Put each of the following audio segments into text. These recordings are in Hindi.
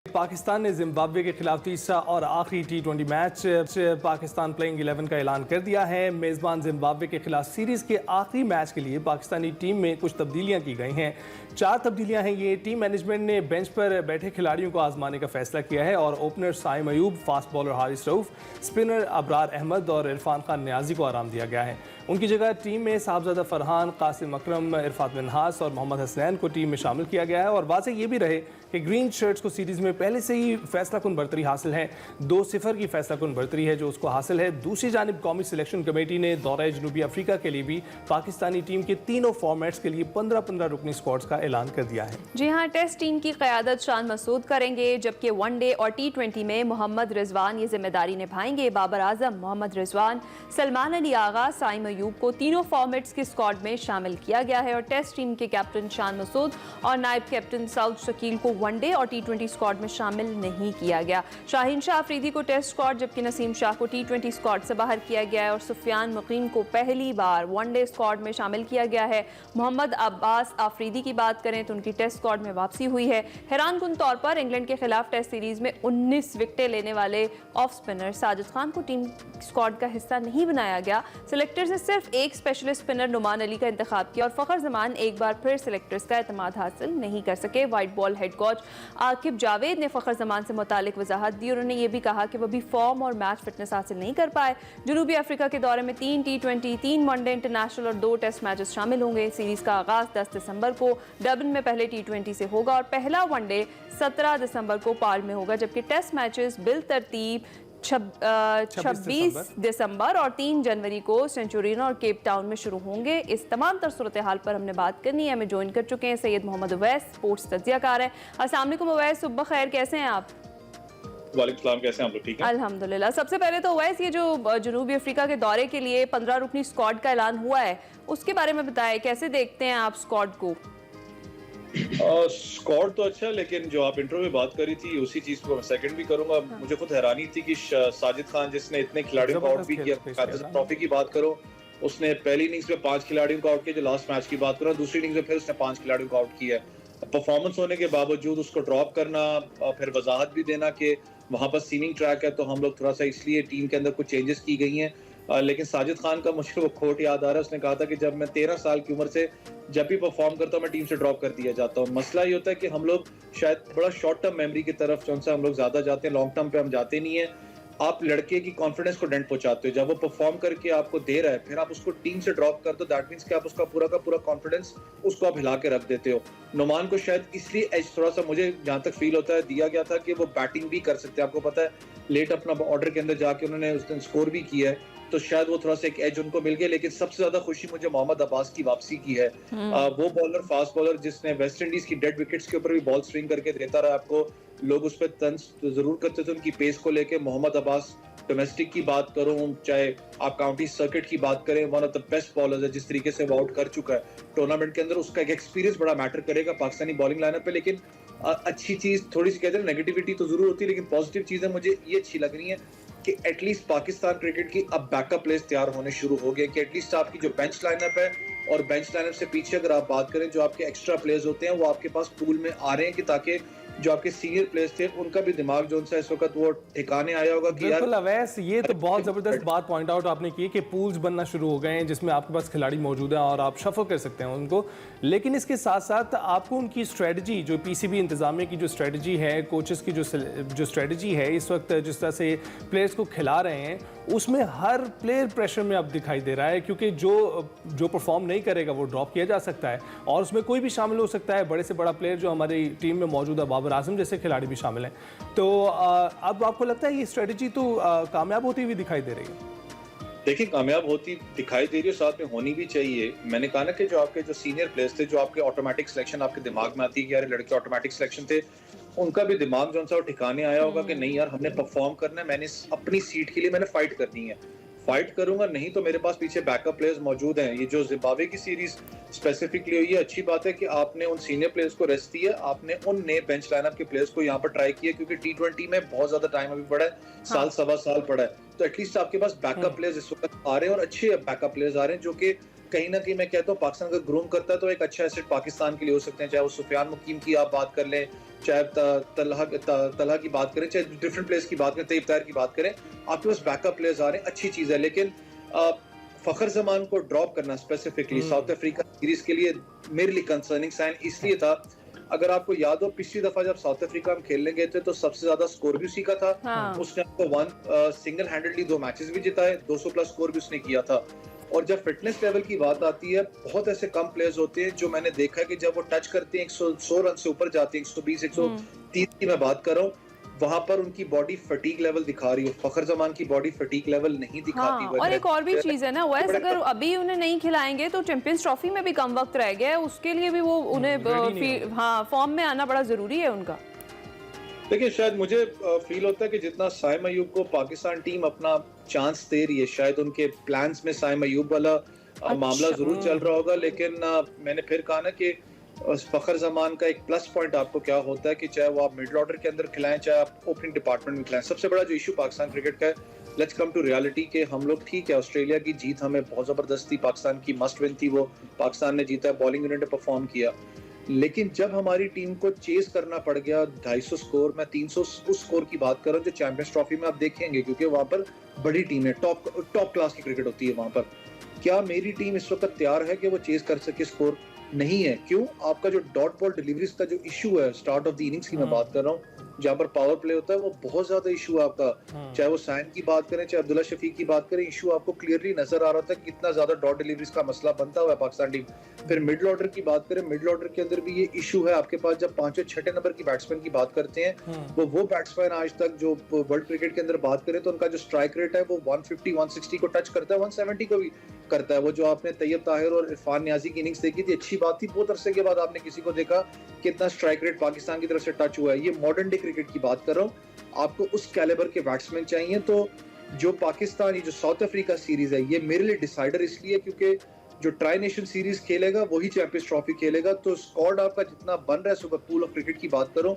पाकिस्तान ने जिम्बाब्वे के खिलाफ तीसरा और आखिरी T20 मैच पाकिस्तान प्लेइंग 11 का ऐलान कर दिया है। मेज़बान जिम्बाब्वे के खिलाफ सीरीज़ के आखिरी मैच के लिए पाकिस्तानी टीम में कुछ तब्दीलियां की गई हैं। 4 तब्दीलियां हैं ये। टीम मैनेजमेंट ने बेंच पर बैठे खिलाड़ियों को आजमाने का फैसला किया है और opener Saim Ayub, fast bowler Haris Rauf, spinner Abrar Ahmed और इरफान खान न्याजी को आराम दिया गया है। उनकी जगह टीम में साहबजादा फरहान, कासिम अकरम, इरफात मिन्हास और मोहम्मद हसनैन को टीम में शामिल किया गया है। और वाज़ेह ये भी रहे कि ग्रीन शर्ट्स को सीरीज़ में पहले से ही फैसला कुन बरतरी हासिल है। 2-0 की फैसला कुन बरतरी है जो उसको हासिल है। दूसरी जानिब कौमी सिलेक्शन कमेटी ने दौरे जनूबी अफ्रीका के लिए भी पाकिस्तानी टीम के तीनों फॉर्मेट्स के लिए 15-15 रुकनी स्क्वाड्स का ऐलान कर दिया है। जी हाँ, टेस्ट टीम की क़यादत शान मसूद करेंगे, जबकि वनडे और T20 में मोहम्मद रिजवान ये जिम्मेदारी निभाएंगे। बाबर आजम, मोहम्मद रिजवान, सलमान अली आगा, साइम अयूब को तीनों फॉर्मेट्स के स्क्वाड में शामिल किया गया है और टेस्ट टीम के कैप्टन शान मसूद और नायब कैप्टन सऊद शकील को वनडे और T20 स्क्वाड में शामिल नहीं किया गया। शाहीन शाह अफरीदी को टेस्ट स्क्वाड, जबकि नसीम शाह को T20 स्क्वाड से बाहर किया गया है और सुफियान मुकीम को पहली बार वनडे स्क्वाड में शामिल किया गया है। मोहम्मद अब्बास आफरीदी की बात करें तो उनकी टेस्ट स्क्वाड में वापसी हुई है। हैरानकुन तौर पर इंग्लैंड के खिलाफ टेस्ट सीरीज में 19 विकेटें लेने वाले ऑफ स्पिनर साजिद खान को टीम स्क्वाड का हिस्सा नहीं बनाया गया। सिलेक्टर्स ने सिर्फ एक स्पेशलिस्ट स्पिनर नुमान अली का इंतखाब किया और फखर जमान एक बार फिर सिलेक्टर्स का एतमाद हासिल नहीं कर सके। White ball head coach Aqib Javed ने फखर जमान से मुतालिक वजाहत दी। उन्होंने ये भी कहा कि वह भी फॉर्म और मैच फिटनेस हासिल नहीं कर पाए। जनूबी अफ्रीका के दौरे में 3 T20, 3 वनडे इंटरनेशनल और 2 टेस्ट मैचेस शामिल होंगे। सीरीज का आगाज 10 दिसंबर को डबन में पहले T20 से होगा और पहला वनडे 17 दिसंबर को पाल में होगा, जबकि टेस्ट मैचेस बिल तरतीब 26 दिसंबर और 3 जनवरी को सेंचुरियन और केप टाउन में शुरू होंगे। इस तमाम तर सूरत हाल पर हमने बात करनी है। हमें ज्वाइन कर चुके हैं सैयद मोहम्मद उवैस, स्पोर्ट्स तज्जियाकार हैं। अस्सलाम वालेकुम उवैस, सुबह खैर, कैसे हैं आप? वालेकुम सलाम, कैसे हैं आप लोग? ठीक हैं अल्हम्दुलिल्लाह। सबसे पहले तो उवैस, ये जो जनूबी अफ्रीका के दौरे के लिए 15 रुकनी स्क्वाड का ऐलान हुआ है, उसके बारे में बताएं, कैसे देखते हैं आप स्क्वाड को? स्क्वाड तो अच्छा, लेकिन जो आप इंट्रो में बात करी थी उसी चीज को मैं सेकंड भी करूंगा। मुझे खुद हैरानी थी कि साजिद खान जिसने इतने खिलाड़ियों को आउट भी किया, ट्रॉफी की बात करो, उसने पहली इनिंग्स में 5 खिलाड़ियों को आउट किया। जो लास्ट मैच की बात करो, दूसरी इनिंग्स में फिर उसने 5 खिलाड़ियों को आउट किया। परफॉर्मेंस होने के बावजूद उसको ड्रॉप करना, फिर वजाहत भी देना कि वहां पर सीमिंग ट्रैक है, तो हम लोग थोड़ा सा इसलिए टीम के अंदर कुछ चेंजेस की गई हैं। लेकिन साजिद खान का मुझे वो कोट याद आ रहा है। उसने कहा था कि जब मैं 13 साल की उम्र से जब भी परफॉर्म करता हूँ मैं टीम से ड्रॉप कर दिया जाता हूँ। मसला ये होता है कि हम लोग शायद बड़ा शॉर्ट टर्म मेमोरी की तरफ जो सा हम लोग ज्यादा जाते हैं, लॉन्ग टर्म पे हम जाते नहीं है। आप लड़के की कॉन्फिडेंस को डेंट पहुंचाते हो। जब वो परफॉर्म करके आपको दे रहा है, फिर आप उसको टीम से ड्रॉप कर दो, दैट मींस कि आप उसका पूरा का पूरा कॉन्फिडेंस उसको आप हिला के रख देते हो। नुमान को शायद इसलिए एज थोड़ा सा, मुझे जहां तक फील होता है, दिया गया था कि वो बैटिंग भी कर सकते हैं। आपको पता है लेट अपना ऑर्डर के अंदर जाके उन्होंने उस दिन स्कोर भी किया है, तो शायद वो थोड़ा सा एक एज उनको मिल गया। लेकिन सबसे ज्यादा खुशी मुझे मोहम्मद अब्बास की वापसी की है। वो बॉलर, फास्ट बॉलर, जिसने वेस्ट इंडीज की डेड विकेट्स के ऊपर भी बॉल स्विंग करके देता रहा। आपको लोग उस पर तंज तो जरूर करते थे उनकी पेस को लेके। मोहम्मद अब्बास, डोमेस्टिक की बात करूं, चाहे आप काउंटी सर्किट की बात करें, one of the best bowlers है। जिस तरीके से वो आउट कर चुका है टूर्नामेंट के अंदर, उसका एक एक्सपीरियंस बड़ा मैटर करेगा पाकिस्तानी बॉलिंग लाइनअप पे। लेकिन अच्छी चीज थोड़ी सी कहते हैं, नेगेटिविटी तो जरूर होती है, लेकिन पॉजिटिव चीजें मुझे ये अच्छी लग रही है कि एटलीस्ट पाकिस्तान क्रिकेट की अब बैकअप प्लेयर्स तैयार होने शुरू हो गए। कि एटलीस्ट आपकी जो बेंच लाइनअप है, और बेंच लाइनअप से पीछे अगर आप बात करें, जो आपके एक्स्ट्रा प्लेयर्स होते हैं वो आपके पास पूल में आ रहे हैं, कि ताकि जो आपके सीनियर प्लेयर्स थे उनका भी दिमाग जो उनसे इस वक्त वो ठिकाने आया होगा कि यार। अवैस, ये तो बहुत जबरदस्त बात पॉइंट आउट आपने की कि पूल्स बनना शुरू हो गए हैं जिसमें आपके पास खिलाड़ी मौजूद हैं और आप शफल कर सकते हैं उनको। लेकिन इसके साथ साथ आपको उनकी स्ट्रेटजी, जो पीसीबी इंतजामिया की जो स्ट्रेटजी है, कोचेस की जो स्ट्रेटजी है इस वक्त जिस तरह से प्लेयर्स को खिला रहे हैं, उसमें हर प्लेयर प्रेशर में अब दिखाई दे रहा है, क्योंकि जो परफॉर्म नहीं करेगा वो ड्रॉप किया जा सकता है और उसमें कोई भी शामिल हो सकता है। बड़े से बड़ा प्लेयर जो हमारी टीम में मौजूद है, बाबर आजम जैसे खिलाड़ी भी शामिल हैं। तो अब आपको लगता है ये स्ट्रेटजी तो कामयाब होती हुई दिखाई दे रही है? देखिए, कामयाब होती दिखाई दे रही है, साथ में होनी भी चाहिए। मैंने कहा ना कि जो आपके जो सीनियर प्लेयर्स थे, जो आपके ऑटोमेटिक सिलेक्शन आपके दिमाग में आती है कि यार लड़के ऑटोमेटिक सिलेक्शन थे, उनका भी दिमाग जो सा वो ठिकाने आया होगा कि नहीं यार, हमने परफॉर्म करना है, मैंने अपनी सीट के लिए मैंने फाइट करनी है, फाइट करूंगा, नहीं तो मेरे पास पीछे बैकअप प्लेयर्स मौजूद हैं। ये जो जिम्बाब्वे की सीरीज स्पेसिफिकली हुई है, अच्छी बात है कि आपने उन सीनियर प्लेयर्स को रेस्ट दिया, आपने उन नए बेंच लाइनअप के प्लेयर्स को यहाँ पर ट्राई किया, क्योंकि T20 में बहुत ज्यादा टाइम अभी पड़ा है, साल सवा साल पड़ा है, तो एटलीस्ट आपके पास बैकअप प्लेयर्स इस वक्त आ रहे हैं और अच्छे बैकअप प्लेयर्स आ रहे हैं जो कि कहीं ना कहीं मैं कहता हूँ पाकिस्तान अगर ग्रूम करता है तो एक अच्छा एसेट पाकिस्तान के लिए हो सकते हैं, चाहे वो सुफियान मुकीम की आप बात कर लें, चाहे तलहा की बात करें, चाहे डिफरेंट प्लेयर्स की बात करें, तैयब ताहिर की बात करें, आपके पास बैकअप प्लेयर्स आ रहे हैं, अच्छी चीज है। लेकिन फखर जमान को ड्रॉप करना स्पेसिफिकली साउथ अफ्रीका सीरीज के लिए मेरे लिए कंसर्निंग साइन इसलिए था, अगर आपको याद हो पिछली दफा जब साउथ अफ्रीका में खेलने गए थे तो सबसे ज्यादा स्कोर भी उसी का था। उसने आपको सिंगल हैंडेडली 2 मैचेस भी जिताए, 200 प्लस स्कोर भी उसने किया था। और जब फिटनेस लेवल की बात आती है, बहुत ऐसे कम प्लेयर्स होते हैं जो मैंने देखा है कि जब वो टच करते हैं 100 रन से ऊपर जाते हैं, 120 130 की मैं बात कर रहा हूँ, वहां पर उनकी बॉडी फटीग लेवल दिखा रही हो। फखर जमान की बॉडी फटीग लेवल नहीं दिखाती। और एक और भी चीज है ना वैसे, अगर अभी उन्हें नहीं खिलाएंगे तो चैंपियंस ट्रॉफी में भी कम वक्त रह गया है, उसके लिए भी वो उन्हें फॉर्म में आना बड़ा जरूरी है उनका। देखिए शायद मुझे फील होता है कि जितना साइम अयूब को पाकिस्तान टीम अपना चांस दे रही है, शायद उनके प्लान्स में साइम अयूब वाला मामला जरूर चल रहा होगा। लेकिन मैंने फिर कहा ना कि फखर जमान का एक प्लस पॉइंट आपको क्या होता है कि चाहे वो आप मिडिल ऑर्डर के अंदर खिलाएं, चाहे आप ओपनिंग डिपार्टमेंट में खिलाएं, सबसे बड़ा जो इशू पाकिस्तान क्रिकेट का है, लेट्स कम टू रियलिटी के हम लोग ठीक है, ऑस्ट्रेलिया की जीत हमें बहुत जबरदस्त थी, पाकिस्तान की मस्ट विन थी, वो पाकिस्तान ने जीता, बॉलिंग यूनिट ने परफॉर्म किया। लेकिन जब हमारी टीम को चेस करना पड़ गया 250 स्कोर, मैं 300 उस स्कोर की बात कर रहा हूँ जो चैंपियंस ट्रॉफी में आप देखेंगे, क्योंकि वहां पर बड़ी टीम है, टॉप क्लास की क्रिकेट होती है वहां पर। क्या मेरी टीम इस वक्त तैयार है कि वो चेस कर सके स्कोर? नहीं है। क्यों? आपका जो डॉट बॉल डिलीवरीज का जो इशू है स्टार्ट ऑफ द इनिंग्स की मैं बात कर रहा हूँ, जहाँ पर पावर प्ले होता है, वो बहुत ज्यादा इशू है आपका। चाहे वो साइन की बात करें, चाहे अब्दुल्ला शफीक की बात करें, इशू आपको क्लियरली नजर आ रहा था कितना ज्यादा डॉट डिलीवरीज का मसला बनता हुआ है पाकिस्तान टीम। फिर मिडिल ऑर्डर की बात करें, मिडिल ऑर्डर के अंदर भी ये इशू है आपके पास। जब 5 और 6 नंबर की बैट्समैन की बात करते हैं, वो बैट्समैन आज तक जो वर्ल्ड क्रिकेट के अंदर बात करें तो उनका जो स्ट्राइक रेट है वो 150 160 को टच करता है, 170 को भी करता है। वो जो आपने तैयब ताहिर और इरफान नियाजी की इनिंग्स देखी थी, अच्छी बात थी, बहुत अरसे के बाद आपने किसी को देखा कितना स्ट्राइक रेट पाकिस्तान की तरफ से टच हुआ है। ये मॉडर्न डे क्रिकेट की बात कर रहा हूँ, आपको उस कैलिबर के बैट्समैन चाहिए। तो जो पाकिस्तान, ये जो साउथ अफ्रीका सीरीज है, ये मेरे लिए डिसाइडर इसलिए क्योंकि जो ट्राई नेशन सीरीज खेलेगा वही चैंपियंस ट्रॉफी खेलेगा। तो स्क्वाड आपका जितना बन रहा है, सुपर पूल ऑफ क्रिकेट की बात करो,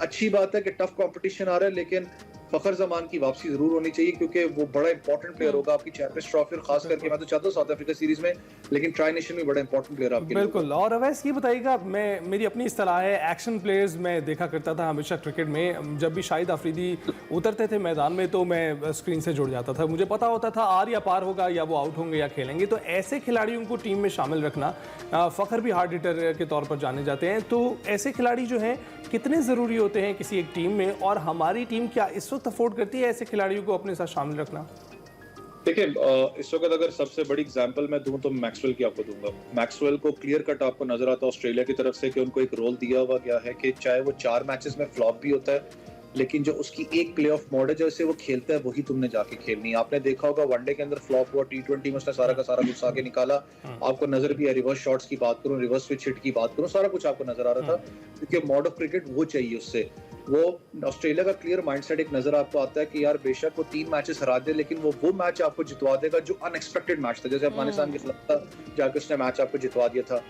अच्छी बात है कि टफ कंपटीशन आ रहा है, लेकिन फखर जमान की वापसी जरूर होनी चाहिए क्योंकि वो बड़ा इंपॉर्टेंट प्लेयर होगा आपकी चैंपियंस ट्रॉफी, और खास करके मैं तो चाहता हूँ साउथ अफ्रीका सीरीज में, लेकिन ट्राई नेशन में बड़ा इंपॉर्टेंट प्लेयर आपके लिए। बिल्कुल। और अवैस ये बताइएगा, मेरी अपनी इस तरह है, एक्शन प्लेयर्स मैं देखा करता था हमेशा क्रिकेट में, जब भी शाहिद अफरीदी उतरते थे मैदान में तो मैं स्क्रीन से जुड़ जाता था, मुझे पता होता था आर या पार होगा, या वो आउट होंगे या खेलेंगे। तो ऐसे खिलाड़ियों को टीम में शामिल रखना, फखर भी हार्ड हिटर के तौर पर जाने जाते हैं, तो ऐसे खिलाड़ी जो हैं कितने ज़रूरी होते हैं किसी एक टीम में, और हमारी टीम क्या इस वक्त अफोर्ड करती है ऐसे खिलाड़ियों को अपने साथ शामिल रखना? देखिए इस वक्त अगर सबसे बड़ी एग्जांपल मैं दूं तो मैक्सवेल की आपको दूंगा। मैक्सवेल को क्लियर कट आपको नजर आता है ऑस्ट्रेलिया की तरफ से कि उनको एक रोल दिया हुआ गया है कि चाहे वो 4 मैचेस में फ्लॉप भी होता है, लेकिन जो उसकी एक प्ले ऑफ मोड है जैसे वो खेलता है वही तुमने जाके खेलनी है। आपने देखा होगा वनडे के अंदर फ्लॉप हुआ, T20 में उसने सारा का सारा गुस्सा के निकाला। आपको नजर भी है, रिवर्स शॉट्स की बात करूं, रिवर्स स्विच हिट की बात करूं, सारा कुछ आपको नजर आ रहा था, क्योंकि मॉड ऑफ क्रिकेट वो चाहिए उससे। वो ऑस्ट्रेलिया का क्लियर माइंडसेट एक नजर आपको आता है कि यार बेशक वो 3 मैचेस हरा दे, लेकिन वो मैच आपको जितवा देगा जो अनएक्सपेक्टेड मैच था, जैसे अफगानिस्तान के खिलाफ था, जाके उसने मैच आपको जितवा दिया था।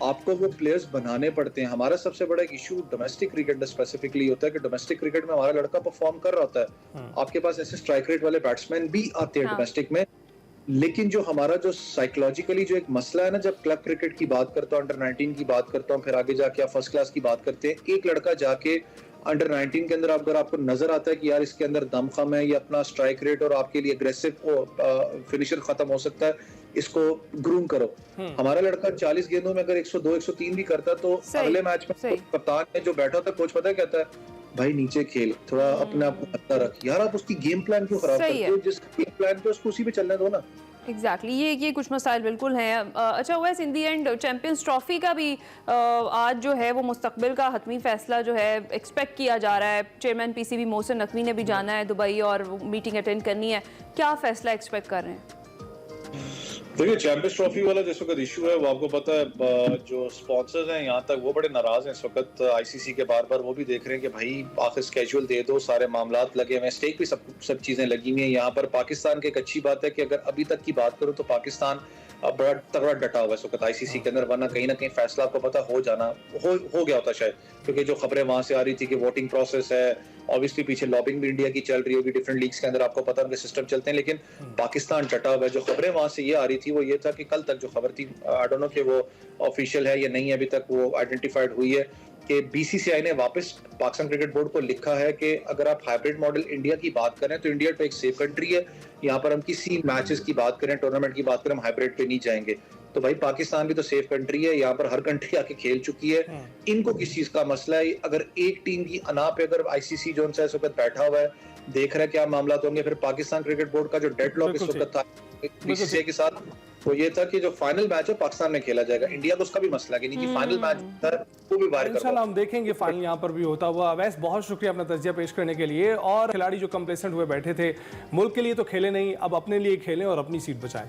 आपको वो प्लेयर्स बनाने पड़ते हैं। हमारा सबसे बड़ा एक इशू डोमेस्टिक क्रिकेट में स्पेसिफिकली होता है कि डोमेस्टिक क्रिकेट में हमारा लड़का परफॉर्म कर रहा होता है, आपके पास ऐसे स्ट्राइक रेट वाले बैट्समैन भी आते हैं डोमेस्टिक में, लेकिन जो हमारा जो साइकोलॉजिकली जो एक मसला है ना, जब क्लब क्रिकेट की बात करता हूँ, अंडर 19 की बात करता हूँ, फिर आगे जाके आप फर्स्ट क्लास की बात करते हैं, एक लड़का जाके अंडर 19 के अंदर अगर आपको नजर आता है कि यार इसके अंदर दमखम है, ये अपना स्ट्राइक रेट और आपके लिए अग्रेसिव फिनिशर खत्म हो सकता है, इसको ग्रूम करो। हमारा लड़का 40 गेंदों में अगर 102 103 भी करता तो अगले मैच में कप्तान में जो बैठा था कोच पता है कहता है, भाई नीचे खेल, थोड़ा अपने आप को पता रख। यार आप उसकी गेम प्लान क्यों खराब करते हो? जिस गेम प्लान पे उसको उसी पे चलने दो ना। एग्जैक्टली ये कुछ मसाइल बिल्कुल हैं। अच्छा वैस इन दी एंड चैंपियंस ट्रॉफी का भी आज जो है वो मुस्तकबिल का हतमी फैसला जो है एक्सपेक्ट किया जा रहा है। चेयरमैन PCB मोहसिन नकवी ने भी जाना है दुबई और मीटिंग अटेंड करनी है, क्या फैसला एक्सपेक्ट कर रहे हैं? देखिए चैंपियंस ट्रॉफी वाला जिस वक्त इशू है वो आपको पता है, जो स्पॉन्सर्स हैं यहाँ तक वो बड़े नाराज हैं इस वक्त ICC के बार वो भी देख रहे हैं कि भाई आखिर स्केड्यूल दे दो, सारे मामलात लगे हुए हैं, स्टेक भी सब चीजें लगी हुई हैं यहाँ पर। पाकिस्तान की एक अच्छी बात है कि अगर अभी तक की बात करूँ तो पाकिस्तान बड़ा तगड़ा डटा हुआ है इस वक्त ICC के अंदर, वरना कहीं ना कहीं फैसला आपको पता हो गया होता शायद, क्योंकि जो खबरें वहां से आ रही थी कि वोटिंग प्रोसेस है, ऑब्वियसली पीछे लॉबिंग भी इंडिया की चल रही होगी डिफरेंट लीग्स के अंदर, आपको पता है उनके सिस्टम चलते हैं, लेकिन पाकिस्तान डटा हुआ है। जो खबरें वहां से ये आ रही थी वो ये था कि कल तक जो खबर थी, आई डोंट नो कि वो ऑफिशियल है या नहीं है, अभी तक वो आइडेंटिफाइड हुई है कि बीसीसीआई ने वापस पाकिस्तान क्रिकेट बोर्ड को लिखा है कि अगर आप हाइब्रिड मॉडल इंडिया की बात करें तो इंडिया तो एक सेफ कंट्री है, यहाँ पर हम किसी मैचेस की बात करें, टूर्नामेंट की बात करें, हम हाइब्रिड पे नहीं जाएंगे। तो भाई पाकिस्तान भी तो सेफ कंट्री है, यहाँ पर हर कंट्री आके खेल चुकी है। इनको किस चीज का मसला है? अगर एक टीम की अना पे अगर आईसीसी जो इस वक्त बैठा हुआ है, देख रहा है क्या मामला होंगे, फिर पाकिस्तान क्रिकेट बोर्ड का जो डेडलॉक इस वक्त था बीसीसीआई के साथ, वो ये था कि जो फाइनल मैच है पाकिस्तान में खेला जाएगा। इंडिया को उसका भी मसला है कि नहीं कि फाइनल मैच वो भी बाहर इंशाल्लाह हम देखेंगे फाइनल यहाँ पर भी होता हुआ। वैसे बहुत शुक्रिया अपना तजिया पेश करने के लिए। और खिलाड़ी जो कंप्लेसेंट हुए बैठे थे, मुल्क के लिए तो खेले नहीं, अब अपने लिए खेलें और अपनी सीट बचाएं।